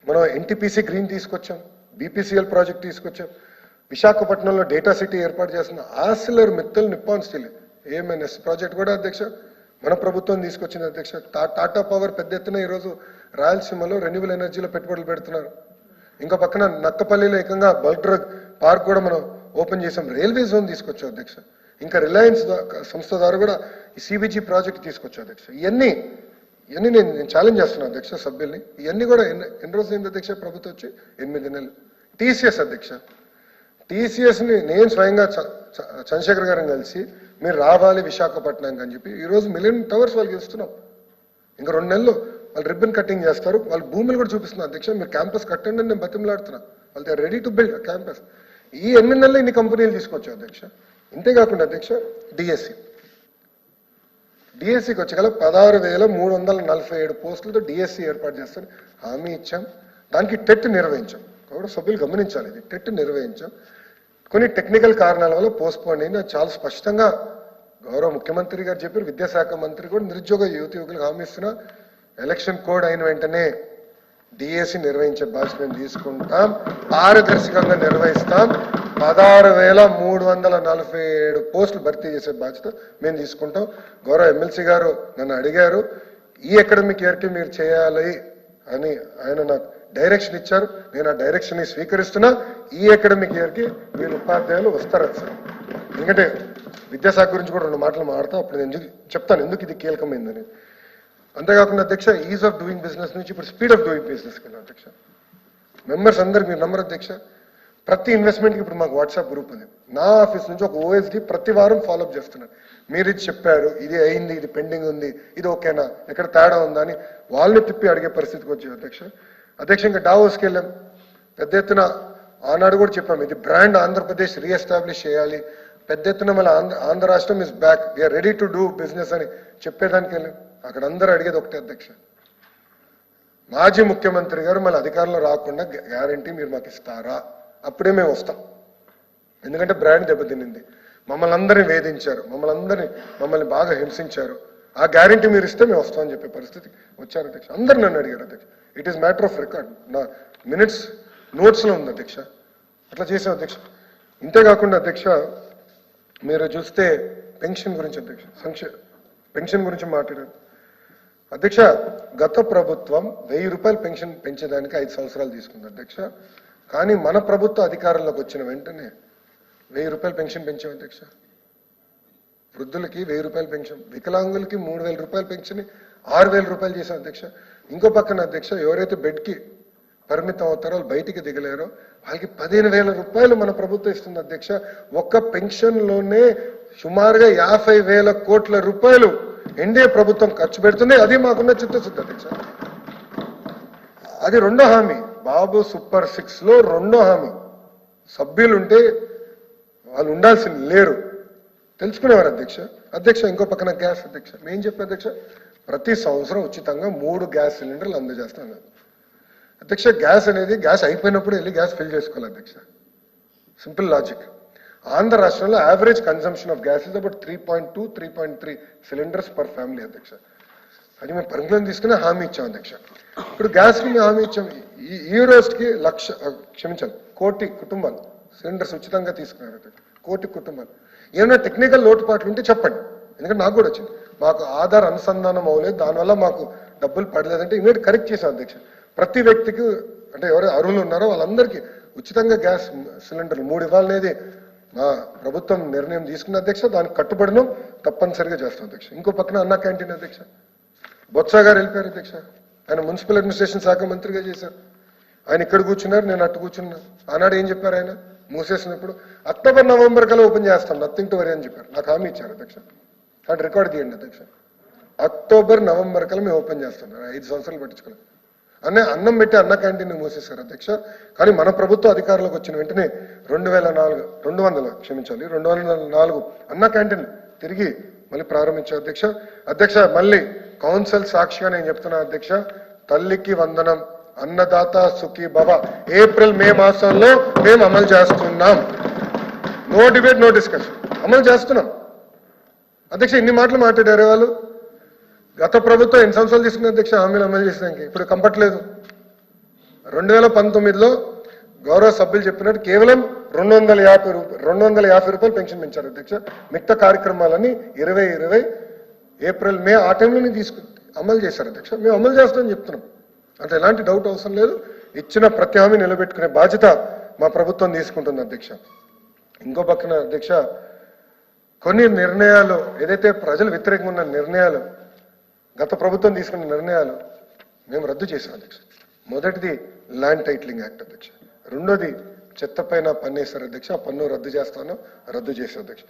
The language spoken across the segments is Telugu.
మనం ఎన్టీపీసీ గ్రీన్ తీసుకొచ్చాం, బీపీసీఎల్ ప్రాజెక్ట్ తీసుకొచ్చాం, విశాఖపట్నంలో డేటా సిటీ ఏర్పాటు చేస్తున్న ఆసిలర్ Mittal Nippon steel AMNS project కూడా అధ్యక్ష మన ప్రభుత్వం తీసుకొచ్చింది అధ్యక్ష. టాటా పవర్ పెద్ద ఎత్తున ఈరోజు రాయలసీమలో రెన్యూబుల్ ఎనర్జీలో పెట్టుబడులు పెడుతున్నారు. ఇంకా పక్కన నక్కపల్లిలో ఏకంగా బల్క్ డ్రగ్ పార్క్ కూడా మనం ఓపెన్ చేసాం. రైల్వే జోన్ తీసుకొచ్చాం అధ్యక్ష. ఇంకా రిలయన్స్ సంస్థ ద్వారా కూడా ఈ సిబిజీ ప్రాజెక్ట్ తీసుకొచ్చాం అధ్యక్ష. ఇవన్నీ నేను ఛాలెంజ్ చేస్తున్నాను అధ్యక్ష సభ్యుల్ని. ఇవన్నీ కూడా ఎన్ని రోజులు అయింది అధ్యక్ష ప్రభుత్వం వచ్చి? 8 నెలలు. టీసీఎస్ అధ్యక్ష, టీసీఎస్ని నేను స్వయంగా చంద్రశేఖర్ గారిని కలిసి మీరు రావాలి విశాఖపట్నానికి అని చెప్పి ఈరోజు మిలియన్ టవర్స్ వాళ్ళకి ఇస్తున్నాం. ఇంకా 2 నెలలు వాళ్ళు రిబ్బన్ కటింగ్ చేస్తారు, వాళ్ళు భూములు కూడా చూపిస్తున్నారు అధ్యక్ష. మీరు క్యాంపస్ కట్టండి అని నేను బతిమలాడుతున్నా. వాళ్ళు they ready to build campus. ఈ 8 నెలలు ఇన్ని కంపెనీలు తీసుకొచ్చాం అధ్యక్ష. ఇంతేకాకుండా అధ్యక్ష డిఎస్సికి వచ్చి గల 16,347 పోస్టులతో డిఎస్సి ఏర్పాటు చేస్తారు హామీ ఇచ్చాం. దానికి టెట్ నిర్వహించాం. కాబట్టి సభ్యులు గమనించాలి, ఇది టెట్ నిర్వహించాం. కొన్ని టెక్నికల్ కారణాల వల్ల పోస్ట్పోన్ అయింది. చాలా స్పష్టంగా గౌరవ ముఖ్యమంత్రి గారు చెప్పారు. విద్యాశాఖ మంత్రి కూడా నిరుద్యోగ యువకులకు హామీ ఇస్తున్నా ఎలక్షన్ కోడ్ అయిన వెంటనే డిఎస్సి నిర్వహించే బాధ్యత మేము తీసుకుంటాం, పారదర్శకంగా నిర్వహిస్తాం. 16,347 పోస్టులు భర్తీ చేసే బాధ్యత మేము తీసుకుంటాం. గౌరవ ఎమ్మెల్సీ గారు నన్ను అడిగారు ఈ అకాడమిక్ ఇయర్కి మీరు చేయాలి అని, ఆయన నాకు డైరెక్షన్ ఇచ్చారు. నేను ఆ డైరెక్షన్ స్వీకరిస్తున్నా. ఈ అకాడమిక్ ఇయర్కి వీళ్ళు ఉపాధ్యాయులు వస్తారు సార్. ఎందుకంటే విద్యాశాఖ గురించి కూడా 2 మాటలు మాడతా, అప్పుడు నేను చెప్తాను ఎందుకు ఇది కీలకమైందని. అంతేకాకుండా అధ్యక్ష ఈజ్ ఆఫ్ డూయింగ్ బిజినెస్ నుంచి ఇప్పుడు స్పీడ్ ఆఫ్ డూయింగ్ బిజినెస్కి వెళ్ళాం అధ్యక్ష. మెంబర్స్ అందరు మీరు నమ్మరు అధ్యక్ష, ప్రతి ఇన్వెస్ట్మెంట్కి ఇప్పుడు మాకు వాట్సాప్ గ్రూప్ ఉంది. నా ఆఫీస్ నుంచి ఒక ఓఎస్డి ప్రతి వారం ఫాలోఅప్ చేస్తున్నారు. మీరు ఇది చెప్పారు, ఇది అయింది, ఇది పెండింగ్ ఉంది, ఇది ఓకేనా, ఎక్కడ తేడా ఉందా అని వాళ్ళని తిప్పి అడిగే పరిస్థితికి వచ్చాయి అధ్యక్ష. అధ్యక్ష ఇంకా డావోస్కి వెళ్ళాం. పెద్ద ఎత్తున ఆనాడు కూడా చెప్పాము ఇది బ్రాండ్ ఆంధ్రప్రదేశ్ రీఎస్టాబ్లిష్ చేయాలి. పెద్ద ఎత్తున మళ్ళీ ఆంధ్ర రాష్ట్రం is back, we are ready to do business అని చెప్పేదానికి వెళ్ళాం. అక్కడ అందరూ అడిగేది ఒకటే అధ్యక్ష, మాజీ ముఖ్యమంత్రి గారు మళ్ళీ అధికారంలో రాకుండా గ్యారంటీ మీరు మాకు ఇస్తారా, అప్పుడే మేము వస్తాం. ఎందుకంటే బ్రాండ్ దెబ్బతినింది, మమ్మల్ని అందరినీ వేధించారు, మమ్మల్ని బాగా హింసించారు. ఆ గ్యారంటీ మీరు ఇస్తే మేము వస్తామని చెప్పే పరిస్థితి వచ్చారు అధ్యక్ష. అందరు నన్ను అడిగారు అధ్యక్ష. It is matter of record, నా మినిట్స్ నోట్స్లో ఉంది అధ్యక్ష. అట్లా చేసాం అధ్యక్ష. ఇంతేకాకుండా అధ్యక్ష మీరు చూస్తే పెన్షన్ గురించి అధ్యక్ష, పెన్షన్ గురించి మాట్లాడారు అధ్యక్ష. గత ప్రభుత్వం 1000 రూపాయలు పెన్షన్ పెంచేదానికి 5 సంవత్సరాలు తీసుకుంది అధ్యక్ష. కానీ మన ప్రభుత్వ అధికారంలోకి వచ్చిన వెంటనే 1000 రూపాయలు పెన్షన్ పెంచాం అధ్యక్ష. వృద్ధులకి 1000 రూపాయలు పెన్షన్, వికలాంగులకి 3000 రూపాయలు పెన్షన్ 6000 రూపాయలు చేశాం అధ్యక్ష. ఇంకో పక్కన అధ్యక్ష ఎవరైతే బెడ్కి పరిమితం అవుతారో వాళ్ళు బయటికి దిగలేరో వాళ్ళకి 15,000 రూపాయలు మన ప్రభుత్వం ఇస్తుంది అధ్యక్ష. ఒక్క పెన్షన్లోనే సుమారుగా 50,000 కోట్ల రూపాయలు ఎన్డీఏ ప్రభుత్వం ఖర్చు పెడుతుంది. అది మాకున్న చిత్తశుద్ధి అధ్యక్ష. అది 2వ హామీ, బాబు సూపర్ 6లో 2వ హామీ. సభ్యులుంటే వాళ్ళు ఉండాల్సింది లేరు, తెలుసుకునేవారు అధ్యక్ష. ఇంకో పక్కన గ్యాస్ అధ్యక్ష. నేను చెప్పే అధ్యక్ష ప్రతి సంవత్సరం ఉచితంగా 3 గ్యాస్ సిలిండర్లు అందజేస్తాను అధ్యక్ష. గ్యాస్ అనేది గ్యాస్ అయిపోయినప్పుడు వెళ్ళి గ్యాస్ ఫిల్ చేసుకోవాలి అధ్యక్ష. Simple logic. ఆంధ్ర రాష్ట్రంలో average consumption of gas is about 3.2, 3.3 cylinders per family అధ్యక్ష. అది మేము పరిగణలోకి తీసుకుని హామీ ఇచ్చాం అధ్యక్ష. ఇప్పుడు గ్యాస్కి మేము హామీ ఇచ్చాం. ఈ రోజుకి 1,00,000 కోటి కుటుంబాలు సిలిండర్స్ ఉచితంగా తీసుకున్నారు అధ్యక్ష. 1 కోటి కుటుంబాలు. ఏమైనా టెక్నికల్ లోటుపాట్లు ఉంటే చెప్పండి, ఎందుకంటే నాకు కూడా వచ్చింది. మాకు ఆధార్ అనుసంధానం అవ్వలేదు, దానివల్ల మాకు డబ్బులు పడలేదంటే ఇమీడియట్ కరెక్ట్ చేశాం అధ్యక్ష. ప్రతి వ్యక్తికి అంటే ఎవరు అర్హులు ఉన్నారో వాళ్ళందరికీ ఉచితంగా గ్యాస్ సిలిండర్లు 3 ఇవ్వాలనేది మా ప్రభుత్వం నిర్ణయం తీసుకున్న అధ్యక్ష. దానికి కట్టుబడినం, తప్పనిసరిగా చేస్తాం అధ్యక్ష. ఇంకో పక్కన అన్నా క్యాంటీన్ అధ్యక్ష. బొత్స గారు వెళ్ళిపోయారు అధ్యక్ష. ఆయన మున్సిపల్ అడ్మినిస్ట్రేషన్ శాఖ మంత్రిగా చేశారు. ఆయన ఇక్కడ కూర్చున్నారు, నేను అట్టు కూర్చున్నా. ఆనాడు ఏం చెప్పారు ఆయన మూసేసినప్పుడు? అక్టోబర్ నవంబర్ కల్లా ఓపెన్ చేస్తాం, నథింగ్ టు వరీ అని చెప్పారు. నాకు హామీ ఇచ్చారు అధ్యక్ష. కానీ రికార్డు తీయండి అధ్యక్ష. అక్టోబర్ నవంబర్ కల్లా మేము ఓపెన్ చేస్తాం. 5 సంవత్సరాలు పట్టించుకోలేదు. అన్నం పెట్టి అన్న క్యాంటీన్ మూసేశారు అధ్యక్ష. కానీ మన ప్రభుత్వ అధికారంలోకి వచ్చిన వెంటనే 204 అన్న క్యాంటీన్ తిరిగి మళ్ళీ ప్రారంభించారు అధ్యక్ష. మళ్ళీ కౌన్సిల్ సాక్షిగా నేను చెప్తున్నా అధ్యక్ష, తల్లికి వందనం, అన్నదాత సుఖీ భవ ఏప్రిల్ మే మాసంలో మేము అమలు చేస్తున్నాం. నో డిబేట్, నో డిస్కషన్, అమలు చేస్తున్నాం అధ్యక్ష. ఇన్ని మాటలు మాట్లాడారు వాళ్ళు. గత ప్రభుత్వం 8 సంవత్సరాలు తీసుకున్న అధ్యక్ష హామీలు అమలు చేసినాక ఇప్పుడు కంపట్లేదు 2019లో గౌరవ సభ్యులు చెప్పినట్టు కేవలం 250 రూపాయలు పెన్షన్ పెంచారు అధ్యక్ష. మిగతా కార్యక్రమాలని 2020 ఏప్రిల్ మే ఆ టైంలోనే అమలు చేశారు అధ్యక్ష. మేము అమలు చేస్తామని చెప్తున్నాం, అంటే ఎలాంటి డౌట్ అవసరం లేదు. ఇచ్చిన ప్రతి హామీ నిలబెట్టుకునే బాధ్యత మా ప్రభుత్వం తీసుకుంటుంది అధ్యక్ష. ఇంకో పక్కన అధ్యక్ష, కొన్ని నిర్ణయాలు ఏదైతే ప్రజలు వ్యతిరేకంగా ఉన్న నిర్ణయాలు, గత ప్రభుత్వం తీసుకున్న నిర్ణయాలు మేము రద్దు చేశాం అధ్యక్ష. మొదటిది ల్యాండ్ టైటిలింగ్ యాక్ట్ అధ్యక్ష. రెండోది చెత్త పైన పన్ను వేశారు అధ్యక్ష. ఆ పన్ను రద్దు చేశాం అధ్యక్ష.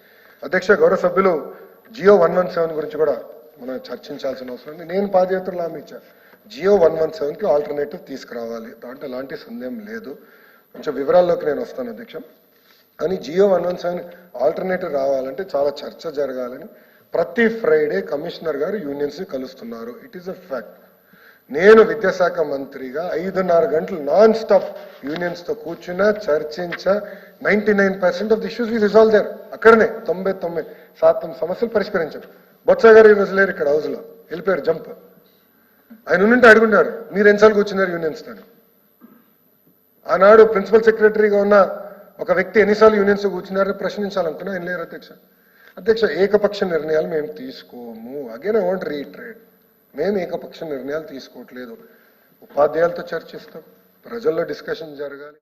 అధ్యక్ష, గౌరవ సభ్యులు జియో 117 గురించి కూడా మనం చర్చించాల్సిన అవసరం ఉంది. నేను పాదయాత్రలో హామీ ఇచ్చా, జియో 117కి ఆల్టర్నేటివ్ తీసుకురావాలి, దాంట్లో ఎలాంటి సందేహం లేదు. కొంచెం వివరాల్లోకి నేను వస్తాను అధ్యక్ష. కానీ జియో 117 ఆల్టర్నేటివ్ రావాలంటే చాలా చర్చ జరగాలని ప్రతి ఫ్రైడే కమిషనర్ గారు యూనియన్స్ ని కలుస్తున్నారు. It is a fact. నేను విద్యాశాఖ మంత్రిగా 5.5 గంటలు నాన్ స్టాప్ యూనియన్స్ తో కూర్చున్నా, చర్చించా. 99% of the issues we resolve there. అక్కడనే 99% సమస్యలు పరిష్కరించారు. బొత్స గారు ఈ రోజు లేరు ఇక్కడ, హౌస్ లో వెళ్ళిపోయారు, జంప్. ఆయన ఉంటే అడుగుంటారు, మీరు ఎన్నిసార్లు కూర్చున్నారు యూనియన్స్ తో. ఆనాడు ప్రిన్సిపల్ సెక్రటరీగా ఉన్న ఒక వ్యక్తి ఎన్నిసార్లు యూనియన్స్ కూర్చున్నారని ప్రశ్నించాలనుకున్నా ఆయన లేరు అధ్యక్ష. ఏకపక్ష నిర్ణయాలు మేము తీసుకోము. అగైన్ ఐ వాంట్ రీట్రేట్, మేము ఏకపక్ష నిర్ణయాలు తీసుకోవట్లేదు. ఉపాధ్యాయులతో చర్చిస్తాం, ప్రజల్లో డిస్కషన్ జరగాలి.